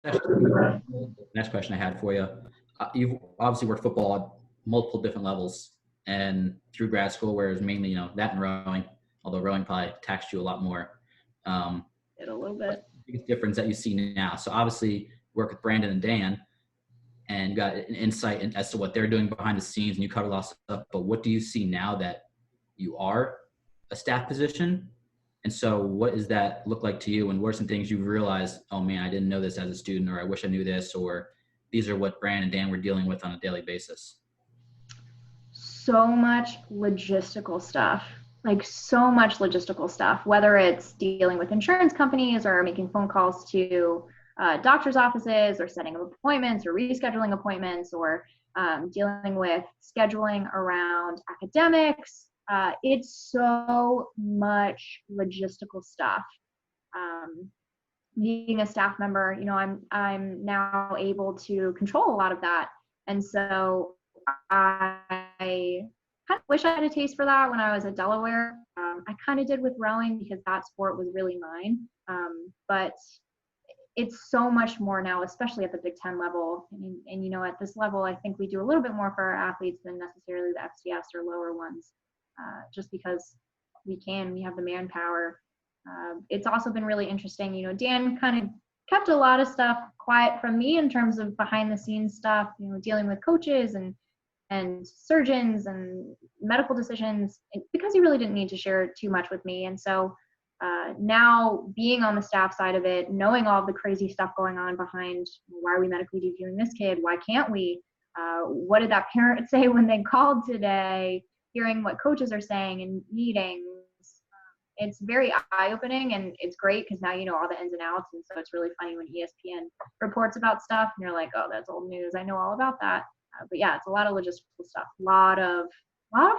actually the next question I had for you. You've obviously worked football at multiple different levels and through grad school, where it was mainly, that and rowing, although rowing probably taxed you a lot more. Did a little What's bit. the biggest difference that you see now? So obviously work with Brandon and Dan and got an insight as to what they're doing behind the scenes, and you covered a lot of stuff, but what do you see now that you are a staff position? And so what does that look like to you? And what are some things you've realized, oh man, I didn't know this as a student, or I wish I knew this, or these are what Brandon and Dan were dealing with on a daily basis? So much logistical stuff, like so much logistical stuff, whether it's dealing with insurance companies or making phone calls to doctor's offices or setting up appointments or rescheduling appointments or dealing with scheduling around academics. It's so much logistical stuff. Being a staff member, I'm now able to control a lot of that. And so I kind of wish I had a taste for that when I was at Delaware. I kind of did with rowing because that sport was really mine. But it's so much more now, especially at the Big Ten level. And at this level, I think we do a little bit more for our athletes than necessarily the FCS or lower ones, just because we have the manpower. It's also been really interesting. Dan kind of kept a lot of stuff quiet from me in terms of behind the scenes stuff, dealing with coaches and surgeons and medical decisions, because he really didn't need to share too much with me. And so now being on the staff side of it, knowing all the crazy stuff going on behind, why are we medically deviewing this kid? Why can't we? What did that parent say when they called today? Hearing what coaches are saying in meetings. It's very eye-opening, and it's great because now you know all the ins and outs. And so it's really funny when ESPN reports about stuff and you're like, oh, that's old news. I know all about that. But yeah, it's a lot of logistical stuff, a lot of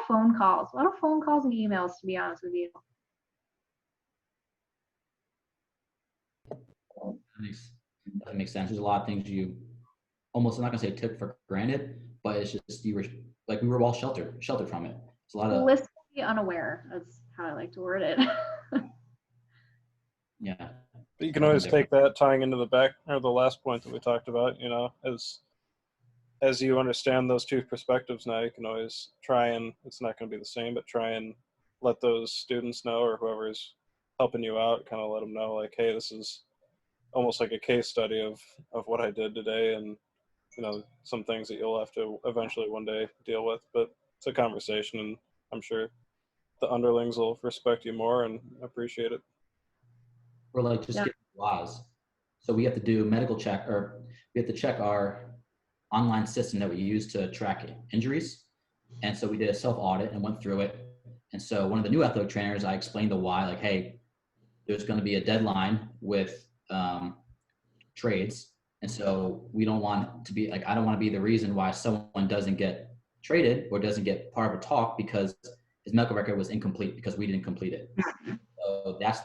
phone calls, and emails, to be honest with you. That makes sense. There's a lot of things you almost, I'm not gonna say took for granted, but it's just we were all sheltered from it. It's a lot of blissfully unaware. That's how I like to word it. Yeah. But you can always take that tying into the last point that we talked about, as you understand those two perspectives now, you can always try, and it's not going to be the same, but try and let those students know, or whoever is helping you out, kind of let them know, like, hey, this is almost like a case study of what I did today, and some things that you'll have to eventually one day deal with. But it's a conversation, and I'm sure the underlings will respect you more and appreciate it. Or like just get laws. So we have to do medical check, or we have to check our online system that we use to track injuries. And so we did a self-audit and went through it. And so one of the new athletic trainers, I explained the why, like, hey, there's going to be a deadline with trades. And so we don't want to be like, I don't want to be the reason why someone doesn't get traded or doesn't get part of a talk because his medical record was incomplete because we didn't complete it. So that's,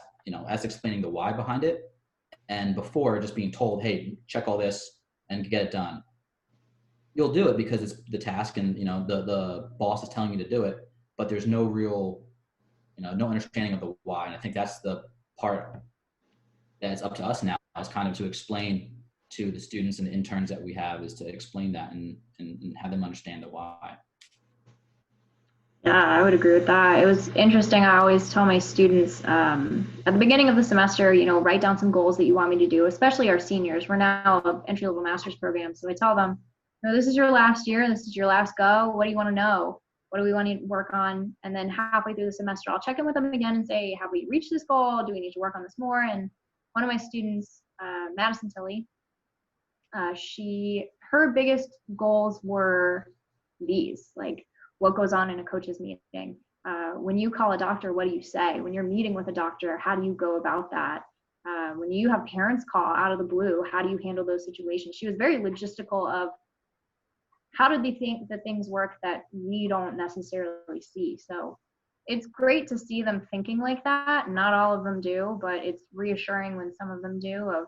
that's explaining the why behind it. And before just being told, hey, check all this and get it done. You'll do it because it's the task and, the boss is telling you to do it, but there's no real, no understanding of the why. And I think that's the part that's up to us now, is kind of to explain to the students and the interns that we have, is to explain that and have them understand the why. Yeah, I would agree with that. It was interesting. I always tell my students at the beginning of the semester, write down some goals that you want me to do, especially our seniors. We're now an entry-level master's program. So I tell them, this is your last year. This is your last go. What do you want to know? What do we want to work on? And then halfway through the semester, I'll check in with them again and say, have we reached this goal? Do we need to work on this more? And one of my students, Madison Tilley, her biggest goals were these, like, what goes on in a coach's meeting? When you call a doctor, what do you say? When you're meeting with a doctor, how do you go about that? When you have parents call out of the blue, how do you handle those situations? She was very logistical of how did they think that things work that we don't necessarily see. So it's great to see them thinking like that. Not all of them do, but it's reassuring when some of them do, of,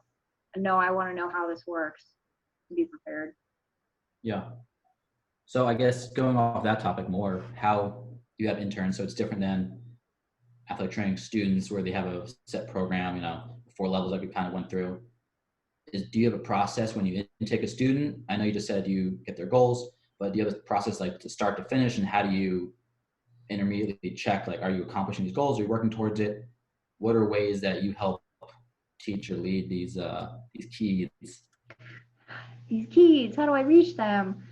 no, I want to know how this works, to be prepared. Yeah. So I guess going off that topic more, how you have interns, so it's different than athletic training students where they have a set program, 4 levels like we kind of went through. do you have a process when you intake a student? I know you just said you get their goals, but do you have a process like to start to finish, and how do you intermediately check, like, are you accomplishing these goals? Are you working towards it? What are ways that you help teach or lead these kids? These kids, how do I reach them?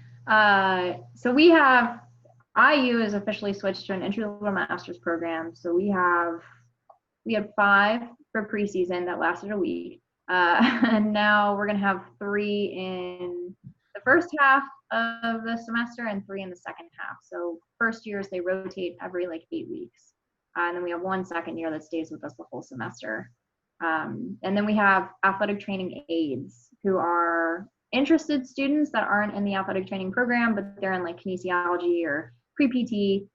So IU is officially switched to an entry-level master's program. So we had 5 for preseason that lasted a week. And now we're going to have 3 in the first half of the semester and 3 in the second half. So first years, they rotate every like 8 weeks. And then we have 1 second year that stays with us the whole semester. And then we have athletic training aides who are interested students that aren't in the athletic training program, but they're in like kinesiology or pre-PT,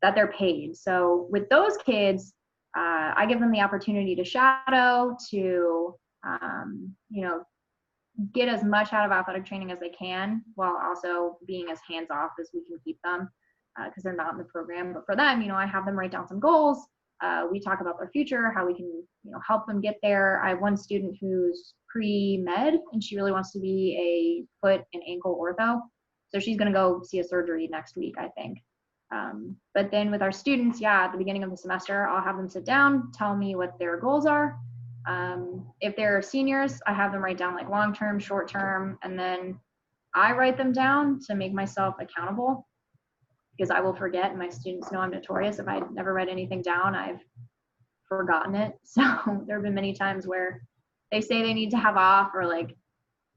that they're paid. So with those kids, I give them the opportunity to shadow, to get as much out of athletic training as they can, while also being as hands off as we can keep them, because they're not in the program. But for them, I have them write down some goals. We talk about their future, how we can help them get there. I have one student who's pre-med, and she really wants to be a foot and ankle ortho. So she's going to go see a surgery next week, I think. But then with our students, at the beginning of the semester, I'll have them sit down, tell me what their goals are. If they're seniors, I have them write down like long-term, short-term, and then I write them down to make myself accountable, because I will forget, and my students know I'm notorious. If I never write anything down, I've forgotten it. So there have been many times where they say they need to have off, or like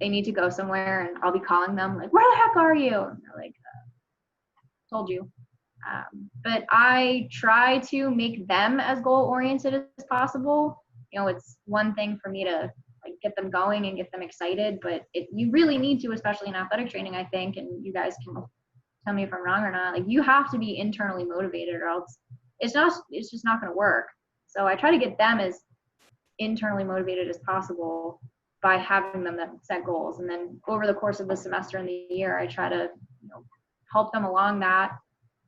they need to go somewhere, and I'll be calling them like, where the heck are you? And they're like, told you. But I try to make them as goal-oriented as possible. It's one thing for me to like get them going and get them excited, but you really need to, especially in athletic training, I think, and you guys can tell me if I'm wrong or not, like you have to be internally motivated, or else it's just not going to work. So I try to get them as internally motivated as possible by having them set goals. And then over the course of the semester and the year, I try to help them along that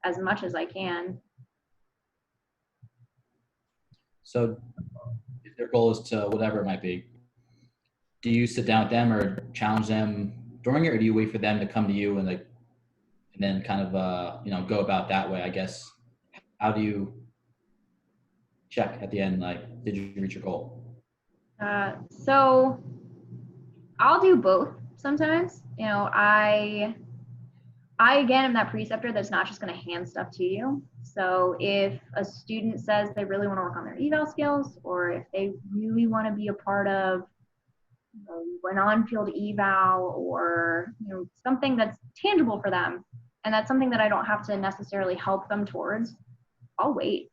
as much as I can. So if their goal is to whatever it might be, do you sit down with them or challenge them during it, or do you wait for them to come to you and then kind of go about that way, I guess? How do you check at the end, like, did you reach your goal? So I'll do both sometimes. I again am that preceptor that's not just going to hand stuff to you. So if a student says they really want to work on their eval skills, or if they really want to be a part of an on-field eval, or something that's tangible for them, and that's something that I don't have to necessarily help them towards, I'll wait.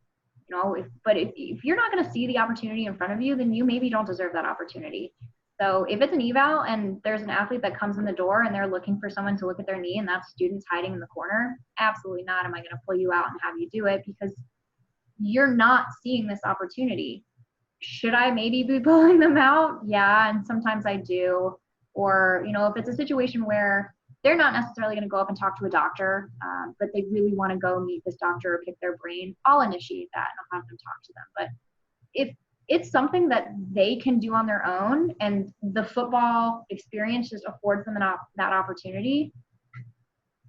If you're not going to see the opportunity in front of you, then you maybe don't deserve that opportunity. So if it's an eval and there's an athlete that comes in the door and they're looking for someone to look at their knee, and that student's hiding in the corner, absolutely not am I going to pull you out and have you do it, because you're not seeing this opportunity. Should I maybe be pulling them out? Yeah, and sometimes I do. Or, if it's a situation where they're not necessarily going to go up and talk to a doctor, but they really want to go meet this doctor or pick their brain, I'll initiate that and I'll have them talk to them. But if it's something that they can do on their own, and the football experience just affords them that opportunity,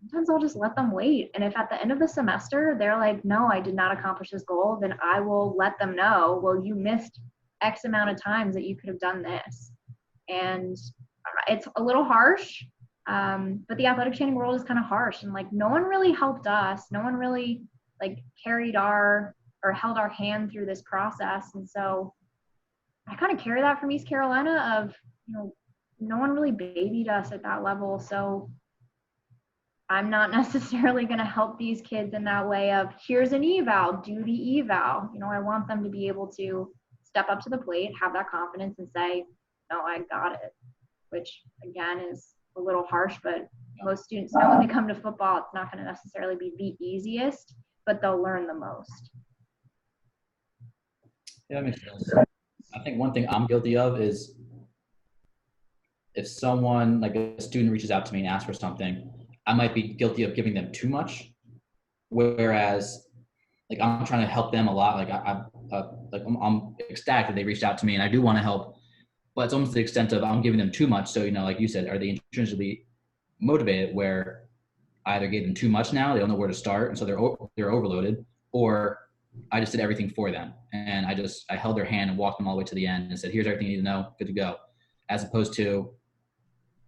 sometimes I'll just let them wait. And if at the end of the semester they're like, no, I did not accomplish this goal, then I will let them know, well, you missed X amount of times that you could have done this. And it's a little harsh, but the athletic training world is kind of harsh, and like no one really helped us. No one really like carried or held our hand through this process. And so I kind of carry that from East Carolina of, no one really babied us at that level. So I'm not necessarily going to help these kids in that way of, here's an eval, do the eval. I want them to be able to step up to the plate, have that confidence, and say, no, I got it, which again is a little harsh, but most students know when they come to football, it's not going to necessarily be the easiest, but they'll learn the most. Yeah, that makes sense. I think one thing I'm guilty of is if someone, like a student, reaches out to me and asks for something, I might be guilty of giving them too much. Whereas, like, I'm trying to help them a lot. Like, I'm ecstatic that they reached out to me, and I do want to help. but it's almost the extent of I'm giving them too much. So, like you said, are they intrinsically motivated where I either gave them too much now, they don't know where to start, and so they're overloaded, or I just did everything for them. And I held their hand and walked them all the way to the end and said, here's everything you need to know, good to go. As opposed to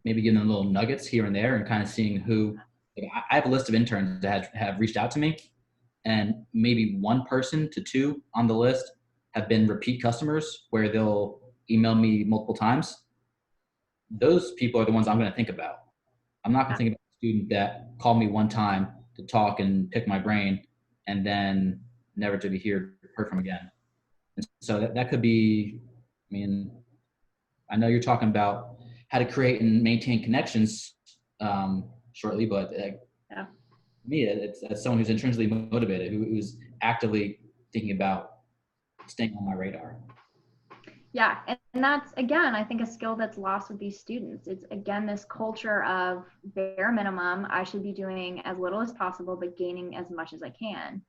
maybe giving them little nuggets here and there and kind of seeing who, like, I have a list of interns that have reached out to me, and maybe 1 person to 2 on the list have been repeat customers where they'll email me multiple times. Those people are the ones I'm going to think about. I'm not going to think about a student that called me one time to talk and pick my brain and then never to be heard from again. And so that could be, I mean, I know you're talking about how to create and maintain connections shortly, but Yeah. me, it's someone who's intrinsically motivated, who's actively thinking about staying on my radar. Yeah, and that's, again, I think a skill that's lost with these students. It's, again, this culture of bare minimum. I should be doing as little as possible, but gaining as much as I can.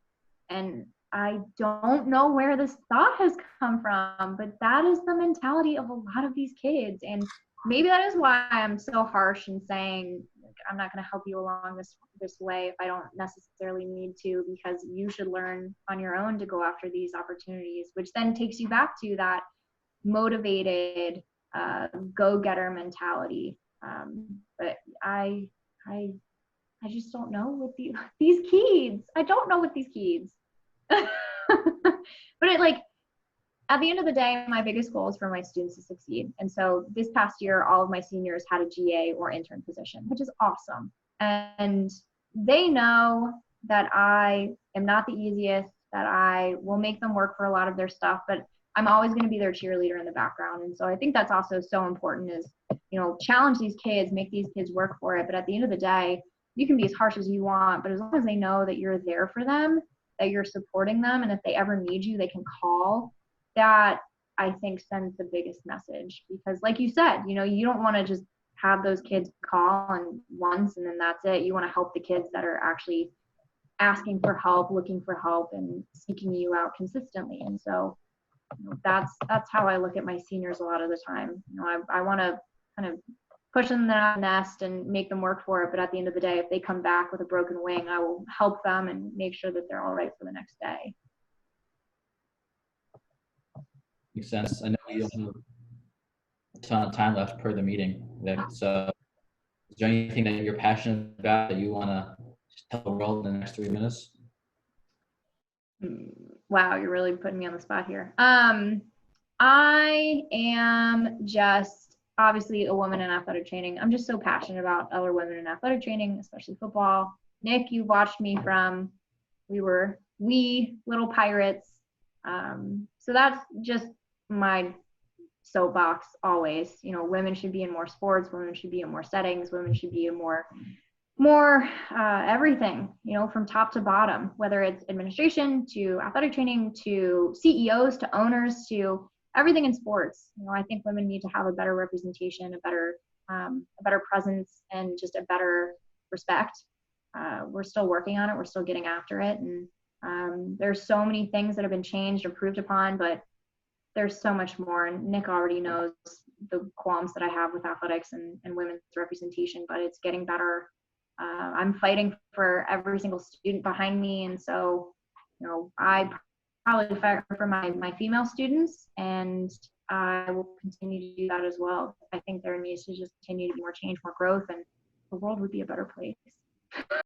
And I don't know where this thought has come from, but that is the mentality of a lot of these kids. And maybe that is why I'm so harsh in saying, like, I'm not going to help you along this way if I don't necessarily need to, because you should learn on your own to go after these opportunities, which then takes you back to that motivated go-getter mentality. But I just don't know with these kids. I don't know with these kids. But at the end of the day, my biggest goal is for my students to succeed. And so this past year, all of my seniors had a GA or intern position, which is awesome. And they know that I am not the easiest, that I will make them work for a lot of their stuff, but I'm always going to be their cheerleader in the background. And so I think that's also so important is, challenge these kids, make these kids work for it. But at the end of the day, you can be as harsh as you want, but as long as they know that you're there for them, that you're supporting them, and if they ever need you, they can call, that I think sends the biggest message. Because like you said, you don't want to just have those kids call and once and then that's it. You want to help the kids that are actually asking for help, looking for help, and seeking you out consistently. And so that's how I look at my seniors a lot of the time. I want to kind of push them out of the nest and make them work for it. But at the end of the day, if they come back with a broken wing, I will help them and make sure that they're all right for the next day. Makes sense. I know you don't have a ton of time left per the meeting, Vic. So is there anything that you're passionate about that you want to tell the world in the next 3 minutes? Wow, you're really putting me on the spot here. I am just obviously a woman in athletic training. I'm just so passionate about other women in athletic training, especially football. Nick, you watched me from we were little pirates. So that's just my soapbox always. Women should be in more sports, women should be in more settings, women should be in more everything, from top to bottom, whether it's administration to athletic training to CEOs to owners to everything in sports. I think women need to have a better representation, a better presence, and just a better respect. We're still working on it. We're still getting after it. And there's so many things that have been changed or improved upon, but there's so much more. And Nick already knows the qualms that I have with athletics and women's representation, but it's getting better. I'm fighting for every single student behind me. And so, I probably fight for my female students, and I will continue to do that as well. I think there needs to just continue to be more change, more growth, and the world would be a better place.